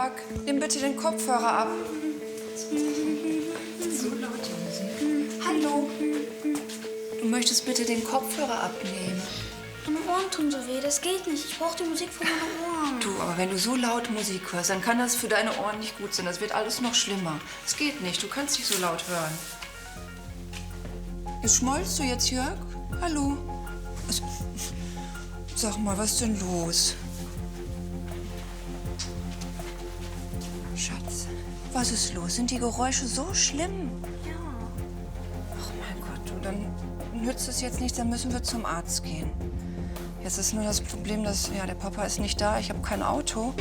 Jörg, nimm bitte den Kopfhörer ab. So laut die Musik. Hallo. Du möchtest bitte den Kopfhörer abnehmen. Meine Ohren tun so weh, das geht nicht. Ich brauche die Musik für meine Ohren. Du, aber wenn du so laut Musik hörst, dann kann das für deine Ohren nicht gut sein. Das wird alles noch schlimmer. Es geht nicht, du kannst nicht so laut hören. Jetzt schmollst du jetzt, Jörg? Hallo? Sag mal, was ist denn los? Schatz, was ist los? Sind die Geräusche so schlimm? Ja. Ach mein Gott, du, dann nützt es jetzt nichts, dann müssen wir zum Arzt gehen. Jetzt ist nur das Problem, dass ja, der Papa ist nicht da, ich habe kein Auto.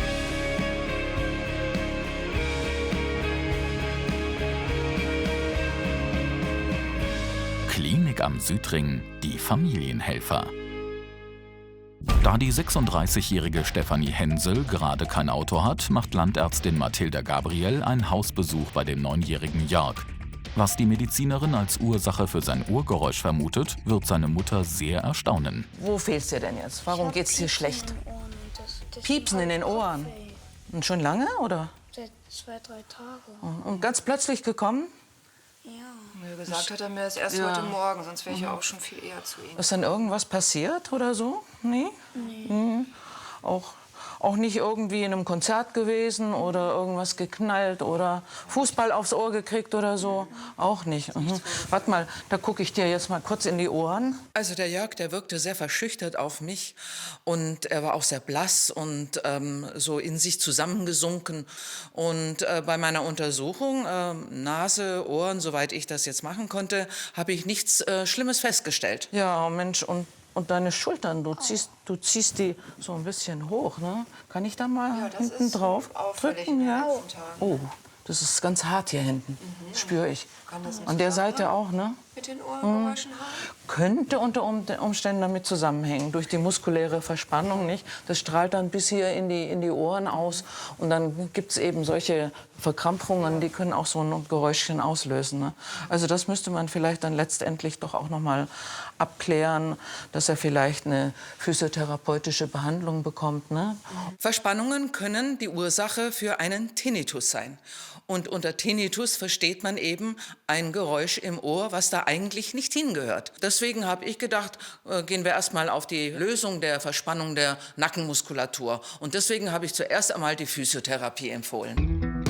Klinik am Südring, die Familienhelfer. Da die 36-jährige Stefanie Hensel gerade kein Auto hat, macht Landärztin Mathilda Gabriel einen Hausbesuch bei dem 9-jährigen Jörg. Was die Medizinerin als Ursache für sein Ohrgeräusch vermutet, wird seine Mutter sehr erstaunen. Wo fehlt's dir denn jetzt? Warum geht's dir schlecht? Piepsen in den Ohren. Und schon lange, oder? Seit 2, 3 Tagen. Und ganz plötzlich gekommen? Ja. Wie gesagt hat er mir das erst Ja. heute Morgen, sonst wäre ich ja auch schon viel eher zu ihm. Ist denn irgendwas passiert oder so? Nee? Nee. Auch nicht irgendwie in einem Konzert gewesen oder irgendwas geknallt oder Fußball aufs Ohr gekriegt oder so? Auch nicht. Warte mal, da gucke ich dir jetzt mal kurz in die Ohren. Also der Jörg, der wirkte sehr verschüchtert auf mich und er war auch sehr blass und so in sich zusammengesunken. Und bei meiner Untersuchung, Nase, Ohren, soweit ich das jetzt machen konnte, habe ich nichts Schlimmes festgestellt. Ja, Mensch, und deine Schultern, du ziehst die so ein bisschen hoch, ne? Kann ich da mal hinten drauf drücken? Ja. Oh, das ist ganz hart hier hinten. Das spüre ich. An der Seite auch, ne? Mit den Ohrengeräuschen Könnte unter Umständen damit zusammenhängen, durch die muskuläre Verspannung, nicht? Das strahlt dann bis hier in die Ohren aus und dann gibt's eben solche Verkrampfungen, die können auch so ein Geräuschchen auslösen, ne? Also das müsste man vielleicht dann letztendlich doch auch noch mal abklären, dass er vielleicht eine physiotherapeutische Behandlung bekommt, ne? Verspannungen können die Ursache für einen Tinnitus sein. Und unter Tinnitus versteht man eben ein Geräusch im Ohr, was da eigentlich nicht hingehört. Deswegen habe ich gedacht, gehen wir erst mal auf die Lösung der Verspannung der Nackenmuskulatur. Und deswegen habe ich zuerst einmal die Physiotherapie empfohlen.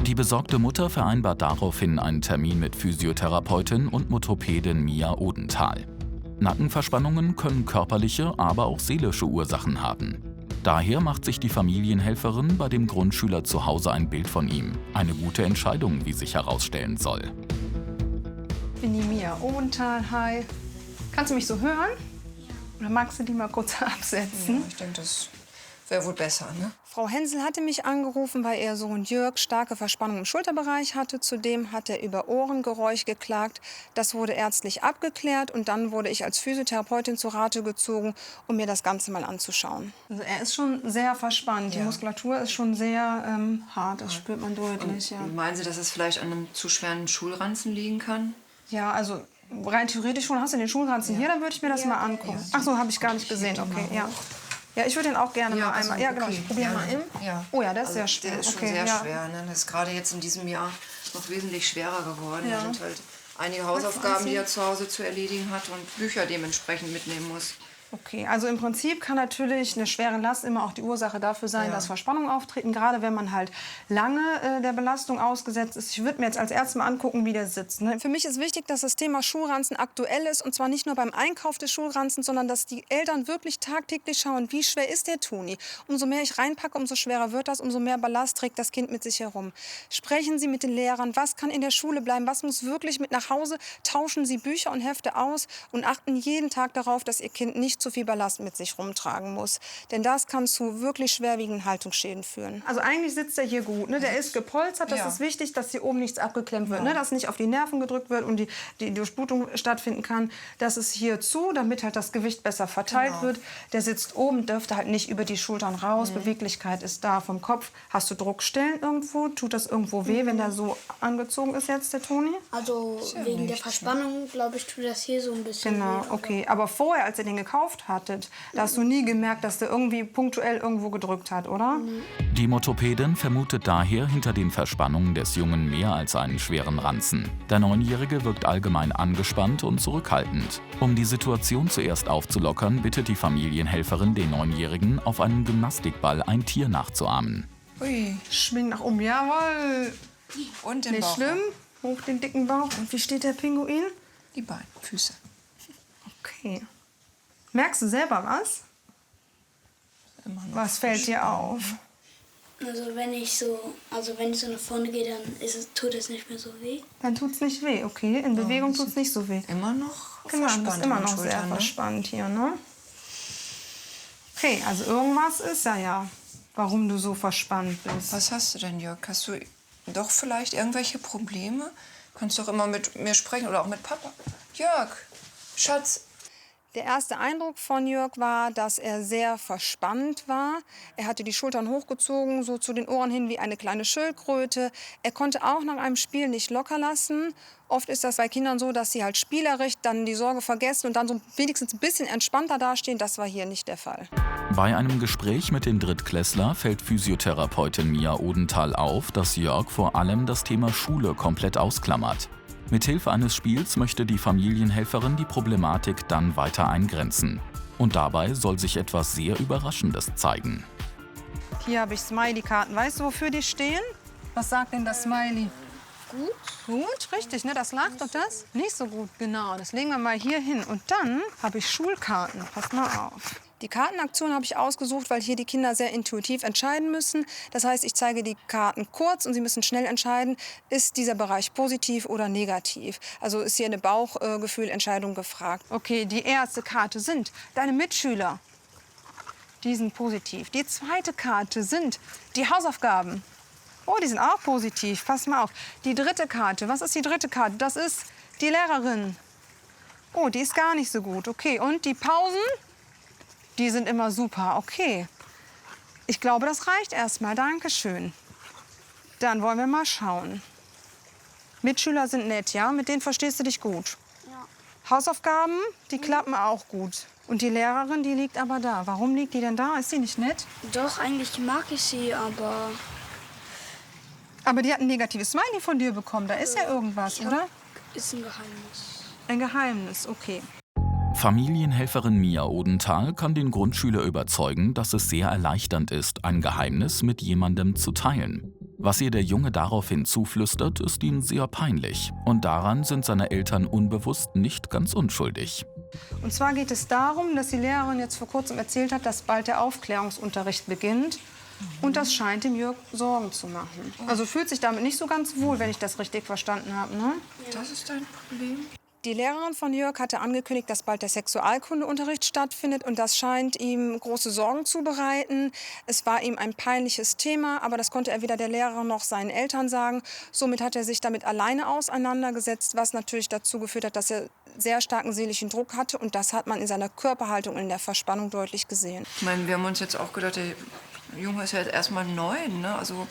Die besorgte Mutter vereinbart daraufhin einen Termin mit Physiotherapeutin und Motopädin Mia Odenthal. Nackenverspannungen können körperliche, aber auch seelische Ursachen haben. Daher macht sich die Familienhelferin bei dem Grundschüler zu Hause ein Bild von ihm. Eine gute Entscheidung, wie sich herausstellen soll. Ich bin die Mia Odenthal, hi. Kannst du mich so hören? Oder magst du die mal kurz absetzen? Ja, ich denke, das wäre wohl besser, ne? Frau Hensel hatte mich angerufen, weil ihr Sohn Jörg starke Verspannung im Schulterbereich hatte. Zudem hat er über Ohrengeräusch geklagt. Das wurde ärztlich abgeklärt und dann wurde ich als Physiotherapeutin zu Rate gezogen, um mir das Ganze mal anzuschauen. Also er ist schon sehr verspannt. Die Muskulatur ist schon sehr hart, das spürt man deutlich. Ja. Meinen Sie, dass es vielleicht an einem zu schweren Schulranzen liegen kann? Ja, also rein theoretisch schon. Hast du den Schulranzen hier, dann würde ich mir das mal angucken. Ach so, habe ich gar nicht gesehen. Okay, ja. Ja, ich würde den auch gerne mal einmal. Ja, genau. Ich probiere mal im. Ja. Oh ja, das ist Also sehr schwer. Der ist schon sehr schwer. Ne? Das ist gerade jetzt in diesem Jahr noch wesentlich schwerer geworden. Ja. Da sind halt einige Hausaufgaben, die er zu Hause zu erledigen hat und Bücher dementsprechend mitnehmen muss. Okay, also im Prinzip kann natürlich eine schwere Last immer auch die Ursache dafür sein, dass Verspannungen auftreten, gerade wenn man halt lange der Belastung ausgesetzt ist. Ich würde mir jetzt als Ärztin mal angucken, wie der sitzt. Ne? Für mich ist wichtig, dass das Thema Schulranzen aktuell ist, und zwar nicht nur beim Einkauf des Schulranzens, sondern dass die Eltern wirklich tagtäglich schauen, wie schwer ist der Toni. Umso mehr ich reinpacke, umso schwerer wird das, umso mehr Ballast trägt das Kind mit sich herum. Sprechen Sie mit den Lehrern, was kann in der Schule bleiben, was muss wirklich mit nach Hause, tauschen Sie Bücher und Hefte aus und achten jeden Tag darauf, dass Ihr Kind nicht zu viel Ballast mit sich rumtragen muss. Denn das kann zu wirklich schwerwiegenden Haltungsschäden führen. Also eigentlich sitzt er hier gut. Ne? Der ist gepolstert. Das ist wichtig, dass hier oben nichts abgeklemmt wird. Ne? Dass nicht auf die Nerven gedrückt wird und die Durchblutung stattfinden kann. Das ist hier zu, damit halt das Gewicht besser verteilt wird. Der sitzt oben, dürfte halt nicht über die Schultern raus. Beweglichkeit ist da vom Kopf. Hast du Druckstellen irgendwo? Tut das irgendwo weh, wenn der so angezogen ist jetzt, der Toni? Also wegen der Verspannung, glaube ich, tut das hier so ein bisschen Genau, weh. okay. Aber vorher, als er den gekauft gekauft hattet. Da hast du nie gemerkt, dass der irgendwie punktuell irgendwo gedrückt hat, oder? Die Motopädin vermutet daher hinter den Verspannungen des Jungen mehr als einen schweren Ranzen. Der 9-Jährige wirkt allgemein angespannt und zurückhaltend. Um die Situation zuerst aufzulockern, bittet die Familienhelferin den 9-Jährigen, auf einem Gymnastikball ein Tier nachzuahmen. Ui, Schwing nach oben, jawohl. und den Nicht Bauch. schlimm. Hoch den dicken Bauch. Und wie steht der Pinguin? Die Beine, Füße. Okay. Merkst du selber was? Immer noch Was fällt dir auf? Also wenn ich so nach vorne gehe, dann tut es nicht mehr so weh. Dann tut's nicht weh, okay? In Bewegung tut's nicht so weh. Immer noch Genau, du verspannt bist immer in den noch sehr Schultern, ne? verspannt hier, ne? Okay, also irgendwas ist ja, warum du so verspannt bist. Was hast du denn, Jörg? Hast du doch vielleicht irgendwelche Probleme? Kannst doch immer mit mir sprechen oder auch mit Papa. Jörg, Schatz. Der erste Eindruck von Jörg war, dass er sehr verspannt war. Er hatte die Schultern hochgezogen, so zu den Ohren hin wie eine kleine Schildkröte. Er konnte auch nach einem Spiel nicht locker lassen. Oft ist das bei Kindern so, dass sie halt spielerisch dann die Sorge vergessen und dann so wenigstens ein bisschen entspannter dastehen. Das war hier nicht der Fall. Bei einem Gespräch mit dem Drittklässler fällt Physiotherapeutin Mia Odenthal auf, dass Jörg vor allem das Thema Schule komplett ausklammert. Mithilfe eines Spiels möchte die Familienhelferin die Problematik dann weiter eingrenzen. Und dabei soll sich etwas sehr Überraschendes zeigen. Hier habe ich Smiley-Karten. Weißt du, wofür die stehen? Was sagt denn das Smiley? Gut. Gut, richtig, ne? Das lag doch das? Nicht so gut, genau. Das legen wir mal hier hin. Und dann habe ich Schulkarten. Pass mal auf. Die Kartenaktion habe ich ausgesucht, weil hier die Kinder sehr intuitiv entscheiden müssen. Das heißt, ich zeige die Karten kurz und sie müssen schnell entscheiden, ist dieser Bereich positiv oder negativ. Also ist hier eine Bauchgefühlentscheidung gefragt. Okay, die erste Karte sind deine Mitschüler. Die sind positiv. Die zweite Karte sind die Hausaufgaben. Oh, die sind auch positiv. Pass mal auf. Die dritte Karte, was ist die dritte Karte? Das ist die Lehrerin. Oh, die ist gar nicht so gut. Okay, und die Pausen? Die sind immer super. Okay. Ich glaube, das reicht erstmal. Dankeschön. Dann wollen wir mal schauen. Mitschüler sind nett, ja? Mit denen verstehst du dich gut? Ja. Hausaufgaben, die klappen auch gut. Und die Lehrerin, die liegt aber da. Warum liegt die denn da? Ist sie nicht nett? Doch, eigentlich mag ich sie, aber Aber die hat ein negatives Smiley von dir bekommen. Da ist ja irgendwas, oder? ist ein Geheimnis. Ein Geheimnis, okay. Familienhelferin Mia Odenthal kann den Grundschüler überzeugen, dass es sehr erleichternd ist, ein Geheimnis mit jemandem zu teilen. Was ihr der Junge daraufhin zuflüstert, ist ihm sehr peinlich. Und daran sind seine Eltern unbewusst nicht ganz unschuldig. Und zwar geht es darum, dass die Lehrerin jetzt vor kurzem erzählt hat, dass bald der Aufklärungsunterricht beginnt. Und das scheint dem Jörg Sorgen zu machen. Also fühlt sich damit nicht so ganz wohl, wenn ich das richtig verstanden habe, ne? Das ist dein Problem? Die Lehrerin von Jörg hatte angekündigt, dass bald der Sexualkundeunterricht stattfindet. Und das scheint ihm große Sorgen zu bereiten. Es war ihm ein peinliches Thema, aber das konnte er weder der Lehrerin noch seinen Eltern sagen. Somit hat er sich damit alleine auseinandergesetzt, was natürlich dazu geführt hat, dass er sehr starken seelischen Druck hatte. Und das hat man in seiner Körperhaltung, in der Verspannung deutlich gesehen. Ich meine, wir haben uns jetzt auch gedacht, der Junge ist ja jetzt erst mal 9, ne? Also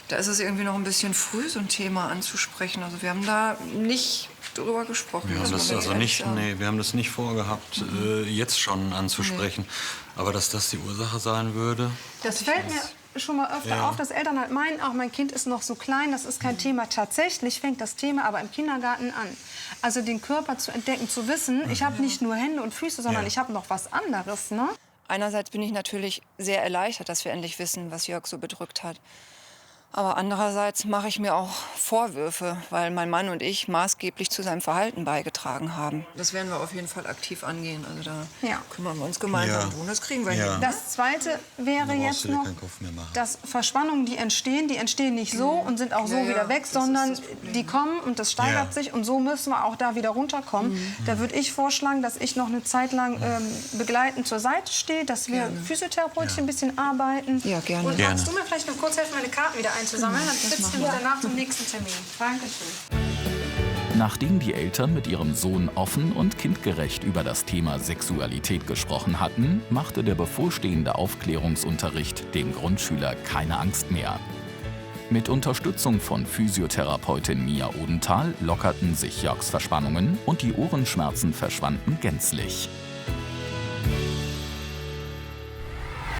da ist es irgendwie noch ein bisschen früh, so ein Thema anzusprechen. Also wir haben da nicht drüber gesprochen. Wir haben das also nicht, nee, wir haben das nicht vorgehabt, jetzt schon anzusprechen. Aber dass das die Ursache sein würde. Das fällt mir schon mal öfter auf, dass Eltern halt meinen, auch mein Kind ist noch so klein, das ist kein Thema. Tatsächlich fängt das Thema aber im Kindergarten an. Also den Körper zu entdecken, zu wissen, ich habe nicht nur Hände und Füße, sondern ich habe noch was anderes, ne? Einerseits bin ich natürlich sehr erleichtert, dass wir endlich wissen, was Jörg so bedrückt hat. Aber andererseits mache ich mir auch Vorwürfe, weil mein Mann und ich maßgeblich zu seinem Verhalten beigetragen haben. Das werden wir auf jeden Fall aktiv angehen. Also da kümmern wir uns gemeinsam drum. Das kriegen wir hin. Das Zweite wäre jetzt noch, dass Verspannungen, die entstehen nicht so und sind auch so wieder weg, sondern die kommen und das steigert sich. Und so müssen wir auch da wieder runterkommen. Da würde ich vorschlagen, dass ich noch eine Zeit lang begleitend zur Seite stehe, dass wir physiotherapeutisch ein bisschen arbeiten. Ja, gerne. Und kannst du mir vielleicht noch kurz helfen, meine Karten wieder einzusammeln? Dann sitzen wir danach zum nächsten Termin. Dankeschön. Nachdem die Eltern mit ihrem Sohn offen und kindgerecht über das Thema Sexualität gesprochen hatten, machte der bevorstehende Aufklärungsunterricht dem Grundschüler keine Angst mehr. Mit Unterstützung von Physiotherapeutin Mia Odenthal lockerten sich Jörgs Verspannungen und die Ohrenschmerzen verschwanden gänzlich.